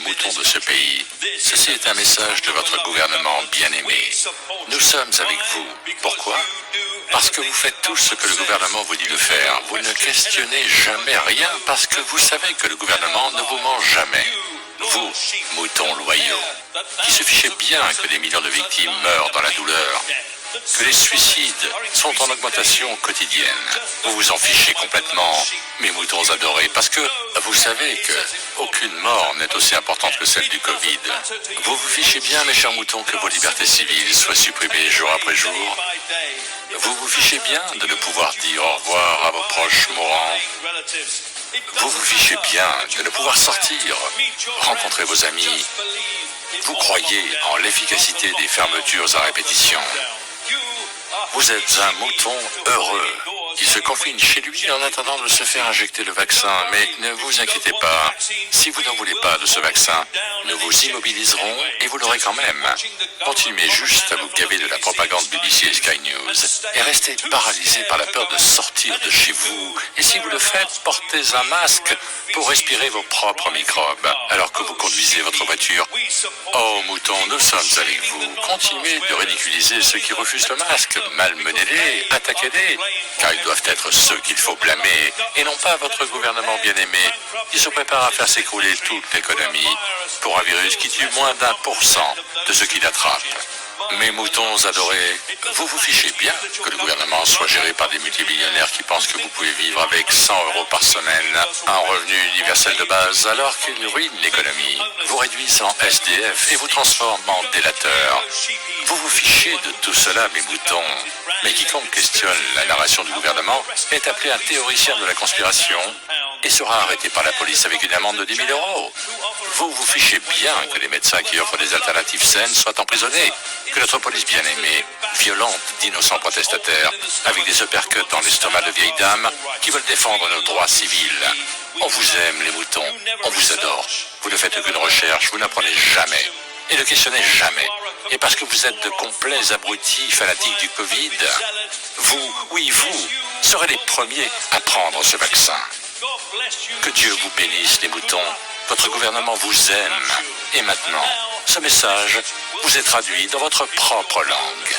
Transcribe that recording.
moutons de ce pays. Ceci est un message de votre gouvernement bien-aimé. Nous sommes avec vous. Pourquoi? Parce que vous faites tout ce que le gouvernement vous dit de faire. Vous ne questionnez jamais rien parce que vous savez que le gouvernement ne vous mange jamais. Vous, moutons loyaux, qui se fichez bien que des millions de victimes meurent dans la douleur, que les suicides sont en augmentation quotidienne. Vous vous en fichez complètement, mes moutons adorés, parce que vous savez que aucune mort n'est aussi importante que celle du Covid. Vous vous fichez bien, mes chers moutons, que vos libertés civiles soient supprimées jour après jour. Vous vous fichez bien de ne pouvoir dire au revoir à vos proches mourants. Vous vous fichez bien de ne pouvoir sortir, rencontrer vos amis. Vous croyez en l'efficacité des fermetures à répétition. Vous êtes un mouton heureux qui se confine chez lui en attendant de se faire injecter le vaccin. Mais ne vous inquiétez pas, si vous n'en voulez pas de ce vaccin, nous vous immobiliserons et vous l'aurez quand même. Continuez juste à vous gaver de la propagande BBC et Sky News et restez paralysé par la peur de sortir de chez vous. Et si vous le faites, portez un masque pour respirer vos propres microbes alors que vous conduisez votre voiture. Oh mouton, nous sommes avec vous. Continuez de ridiculiser ceux qui refusent le masque. Malmenez-les, attaquez-les, car ils doivent être ceux qu'il faut blâmer, et non pas votre gouvernement bien-aimé, qui se prépare à faire s'écrouler toute l'économie pour un virus qui tue moins d'1% de ceux qui l'attrapent. Mes moutons adorés, vous vous fichez bien que le gouvernement soit géré par des multimillionnaires qui pensent que vous pouvez vivre avec 100 € par semaine, un revenu universel de base, alors qu'ils ruinent l'économie, vous réduisent en SDF et vous transforment en délateurs. Vous vous fichez de tout cela, mes moutons. Mais quiconque questionne la narration du gouvernement est appelé un théoricien de la conspiration et sera arrêté par la police avec une amende de 10 000 €. Vous vous fichez bien que les médecins qui offrent des alternatives saines soient emprisonnés, que notre police bien-aimée, violente d'innocents protestataires, avec des uppercuts dans l'estomac de vieilles dames qui veulent défendre nos droits civils. On vous aime, les moutons, on vous adore. Vous ne faites aucune recherche, vous n'apprenez jamais et ne questionnez jamais. Et parce que vous êtes de complets abrutis fanatiques du Covid, vous, oui vous, serez les premiers à prendre ce vaccin. Que Dieu vous bénisse, les moutons. Votre gouvernement vous aime. Et maintenant, ce message vous est traduit dans votre propre langue.